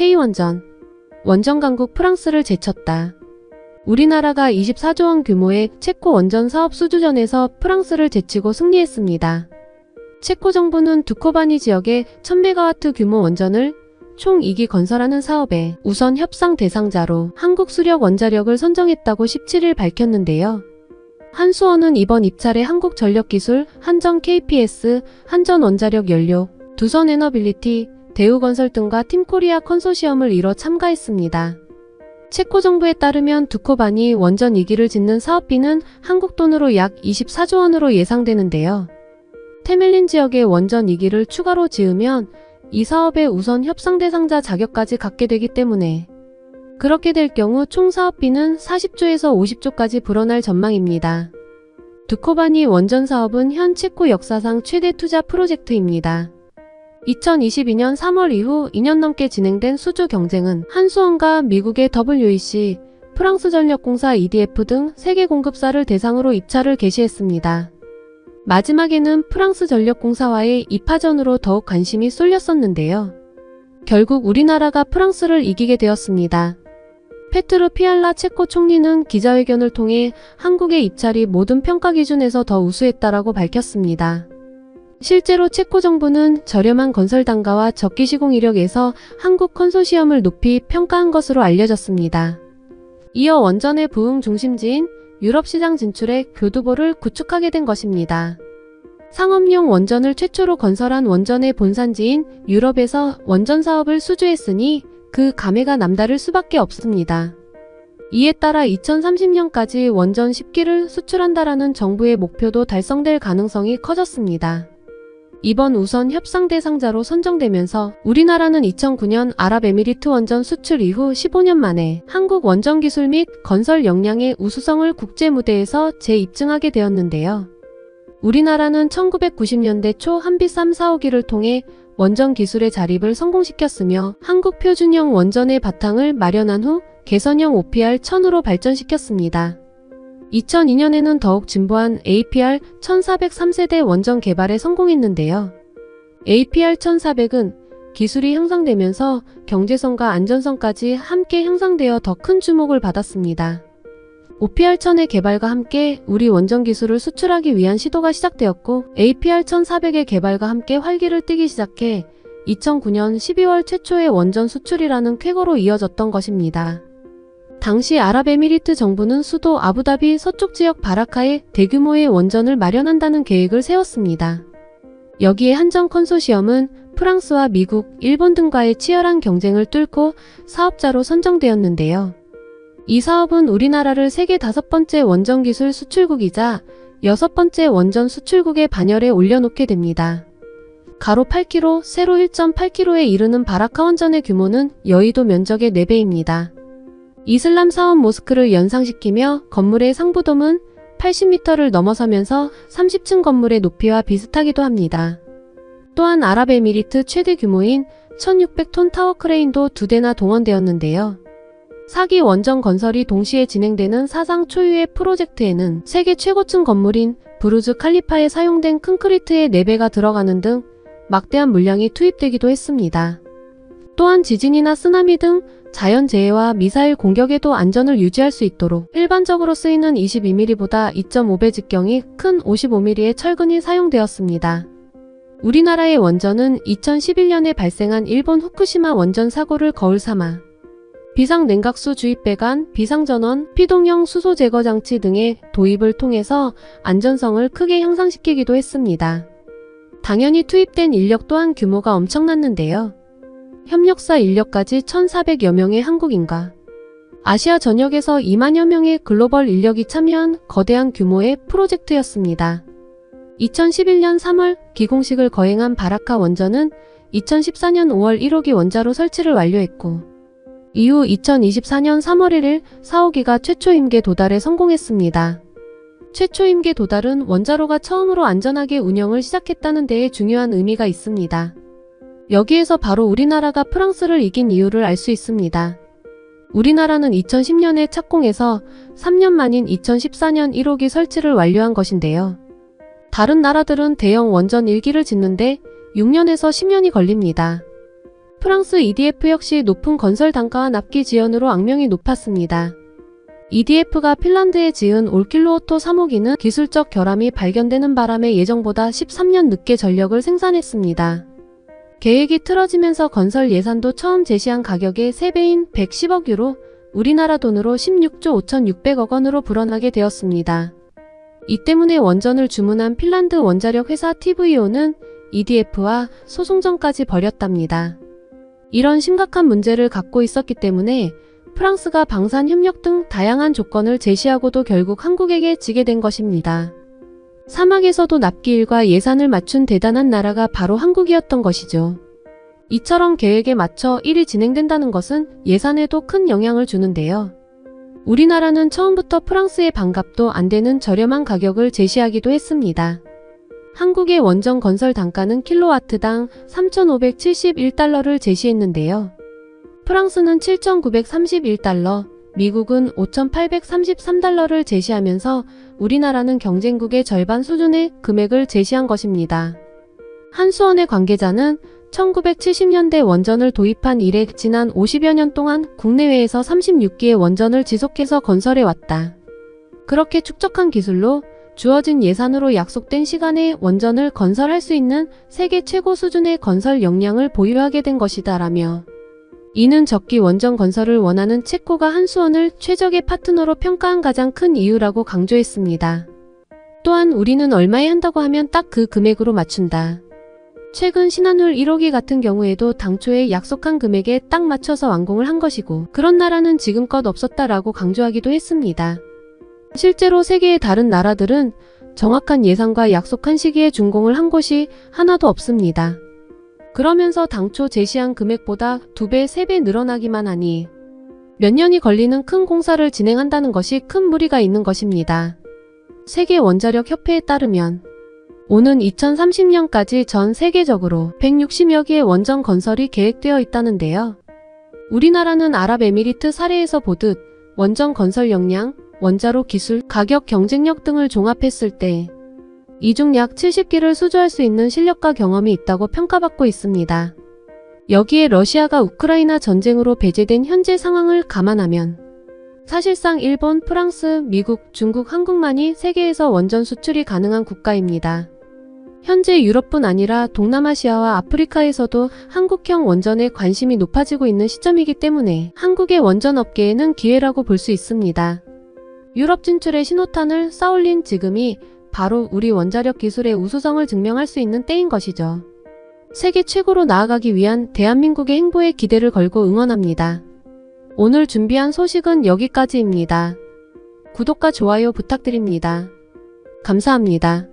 K원전. 원전 강국 프랑스를 제쳤다. 우리나라가 24조 원 규모의 체코 원전 사업 수주전에서 프랑스를 제치고 승리했습니다. 체코 정부는 두코바니 지역의 1000메가와트 규모 원전을 총 2기 건설하는 사업에 우선 협상 대상자로 한국수력원자력을 선정했다고 17일 밝혔는데요. 한수원은 이번 입찰에 한국전력기술, 한전 KPS, 한전원자력연료, 두선에너빌리티, 대우건설 등과 팀코리아 컨소시엄을 이뤄 참가했습니다. 체코 정부에 따르면 두코바니 원전 2기를 짓는 사업비는 한국 돈으로 약 24조 원으로 예상되는데요. 테멜린 지역의 원전 2기를 추가로 지으면 이 사업의 우선 협상 대상자 자격까지 갖게 되기 때문에 그렇게 될 경우 총 사업비는 40조에서 50조까지 불어날 전망입니다. 두코바니 원전 사업은 현 체코 역사상 최대 투자 프로젝트입니다. 2022년 3월 이후 2년 넘게 진행된 수주 경쟁은 한수원과 미국의 WEC, 프랑스전력공사 EDF 등 세계 공급사를 대상으로 입찰을 개시했습니다. 마지막에는 프랑스전력공사와의 2파전으로 더욱 관심이 쏠렸었는데요. 결국 우리나라가 프랑스를 이기게 되었습니다. 페트르 피알라 체코 총리는 기자회견을 통해 한국의 입찰이 모든 평가 기준에서 더 우수했다라고 밝혔습니다. 실제로 체코 정부는 저렴한 건설 단가와 적기 시공 이력에서 한국 컨소시엄을 높이 평가한 것으로 알려졌습니다. 이어 원전의 부흥 중심지인 유럽 시장 진출에 교두보를 구축하게 된 것입니다. 상업용 원전을 최초로 건설한 원전의 본산지인 유럽에서 원전 사업을 수주했으니 그 감회가 남다를 수밖에 없습니다. 이에 따라 2030년까지 원전 10기를 수출한다라는 정부의 목표도 달성될 가능성이 커졌습니다. 이번 우선 협상 대상자로 선정되면서 우리나라는 2009년 아랍에미리트 원전 수출 이후 15년 만에 한국 원전 기술 및 건설 역량의 우수성을 국제 무대에서 재입증하게 되었는데요. 우리나라는 1990년대 초 한빛 3, 4, 5기를 통해 원전 기술의 자립을 성공시켰으며 한국 표준형 원전의 바탕을 마련한 후 개선형 OPR-1000으로 발전시켰습니다. 2002년에는 더욱 진보한 APR-1400 3세대 원전 개발에 성공했는데요. APR-1400은 기술이 향상되면서 경제성과 안전성까지 함께 향상되어 더 큰 주목을 받았습니다. OPR-1000의 개발과 함께 우리 원전 기술을 수출하기 위한 시도가 시작되었고 APR-1400의 개발과 함께 활기를 띠기 시작해 2009년 12월 최초의 원전 수출이라는 쾌거로 이어졌던 것입니다. 당시 아랍에미리트 정부는 수도 아부다비 서쪽 지역 바라카에 대규모의 원전을 마련한다는 계획을 세웠습니다. 여기에 한전 컨소시엄은 프랑스와 미국, 일본 등과의 치열한 경쟁을 뚫고 사업자로 선정되었는데요. 이 사업은 우리나라를 세계 5번째 원전 기술 수출국이자 6번째 원전 수출국의 반열에 올려놓게 됩니다. 가로 8km, 세로 1.8km에 이르는 바라카 원전의 규모는 여의도 면적의 4배입니다. 이슬람 사원 모스크를 연상시키며 건물의 상부돔은 80m를 넘어서면서 30층 건물의 높이와 비슷하기도 합니다. 또한 아랍에미리트 최대 규모인 1600톤 타워 크레인도 2대나 동원되었는데요. 4기 원전 건설이 동시에 진행되는 사상 초유의 프로젝트에는 세계 최고층 건물인 부르즈 칼리파에 사용된 콘크리트의 4배가 들어가는 등 막대한 물량이 투입되기도 했습니다. 또한 지진이나 쓰나미 등 자연재해와 미사일 공격에도 안전을 유지할 수 있도록 일반적으로 쓰이는 22mm보다 2.5배 직경이 큰 55mm의 철근이 사용되었습니다. 우리나라의 원전은 2011년에 발생한 일본 후쿠시마 원전 사고를 거울 삼아 비상냉각수 주입 배관, 비상전원, 피동형 수소 제거 장치 등의 도입을 통해서 안전성을 크게 향상시키기도 했습니다. 당연히 투입된 인력 또한 규모가 엄청났는데요. 협력사 인력까지 1,400여 명의 한국인과 아시아 전역에서 2만여 명의 글로벌 인력이 참여한 거대한 규모의 프로젝트였습니다. 2011년 3월 기공식을 거행한 바라카 원전은 2014년 5월 1호기 원자로 설치를 완료했고 이후 2024년 3월 1일 4호기가 최초 임계 도달에 성공했습니다. 최초 임계 도달은 원자로가 처음으로 안전하게 운영을 시작했다는 데에 중요한 의미가 있습니다. 여기에서 바로 우리나라가 프랑스를 이긴 이유를 알 수 있습니다. 우리나라는 2010년에 착공해서 3년 만인 2014년 1호기 설치를 완료한 것인데요. 다른 나라들은 대형 원전 1기를 짓는데 6년에서 10년이 걸립니다. 프랑스 EDF 역시 높은 건설 단가와 납기 지연으로 악명이 높았습니다. EDF가 핀란드에 지은 올킬루오토 3호기는 기술적 결함이 발견되는 바람에 예정보다 13년 늦게 전력을 생산했습니다. 계획이 틀어지면서 건설 예산도 처음 제시한 가격의 3배인 110억 유로, 우리나라 돈으로 16조 5,600억 원으로 불어나게 되었습니다. 이 때문에 원전을 주문한 핀란드 원자력 회사 TVO는 EDF와 소송전까지 벌였답니다. 이런 심각한 문제를 갖고 있었기 때문에 프랑스가 방산 협력 등 다양한 조건을 제시하고도 결국 한국에게 지게 된 것입니다. 사막에서도 납기일과 예산을 맞춘 대단한 나라가 바로 한국이었던 것이죠. 이처럼 계획에 맞춰 일이 진행된다는 것은 예산에도 큰 영향을 주는데요. 우리나라는 처음부터 프랑스의 반값도 안 되는 저렴한 가격을 제시하기도 했습니다. 한국의 원전 건설 단가는 킬로와트당 3,571달러를 제시했는데요. 프랑스는 7,931달러, 미국은 5,833달러를 제시하면서 우리나라는 경쟁국의 절반 수준의 금액을 제시한 것입니다. 한수원의 관계자는 1970년대 원전을 도입한 이래 지난 50여 년 동안 국내외에서 36기의 원전을 지속해서 건설해왔다. 그렇게 축적한 기술로 주어진 예산으로 약속된 시간에 원전을 건설할 수 있는 세계 최고 수준의 건설 역량을 보유하게 된 것이다 라며 이는 적기 원전 건설을 원하는 체코가 한수원을 최적의 파트너로 평가한 가장 큰 이유라고 강조했습니다. 또한 우리는 얼마에 한다고 하면 딱 그 금액으로 맞춘다. 최근 신한울 1호기 같은 경우에도 당초에 약속한 금액에 딱 맞춰서 완공을 한 것이고 그런 나라는 지금껏 없었다라고 강조하기도 했습니다. 실제로 세계의 다른 나라들은 정확한 예산과 약속한 시기에 준공을 한 곳이 하나도 없습니다. 그러면서 당초 제시한 금액보다 2배, 3배 늘어나기만 하니 몇 년이 걸리는 큰 공사를 진행한다는 것이 큰 무리가 있는 것입니다. 세계원자력협회에 따르면 오는 2030년까지 전 세계적으로 160여 개의 원전 건설이 계획되어 있다는데요. 우리나라는 아랍에미리트 사례에서 보듯 원전 건설 역량, 원자로 기술, 가격 경쟁력 등을 종합했을 때 이 중 약 70기를 수주할 수 있는 실력과 경험이 있다고 평가받고 있습니다. 여기에 러시아가 우크라이나 전쟁으로 배제된 현재 상황을 감안하면 사실상 일본, 프랑스, 미국, 중국, 한국만이 세계에서 원전 수출이 가능한 국가입니다. 현재 유럽뿐 아니라 동남아시아와 아프리카에서도 한국형 원전에 관심이 높아지고 있는 시점이기 때문에 한국의 원전 업계에는 기회라고 볼 수 있습니다. 유럽 진출의 신호탄을 쌓아올린 지금이 바로 우리 원자력 기술의 우수성을 증명할 수 있는 때인 것이죠. 세계 최고로 나아가기 위한 대한민국의 행보에 기대를 걸고 응원합니다. 오늘 준비한 소식은 여기까지입니다. 구독과 좋아요 부탁드립니다. 감사합니다.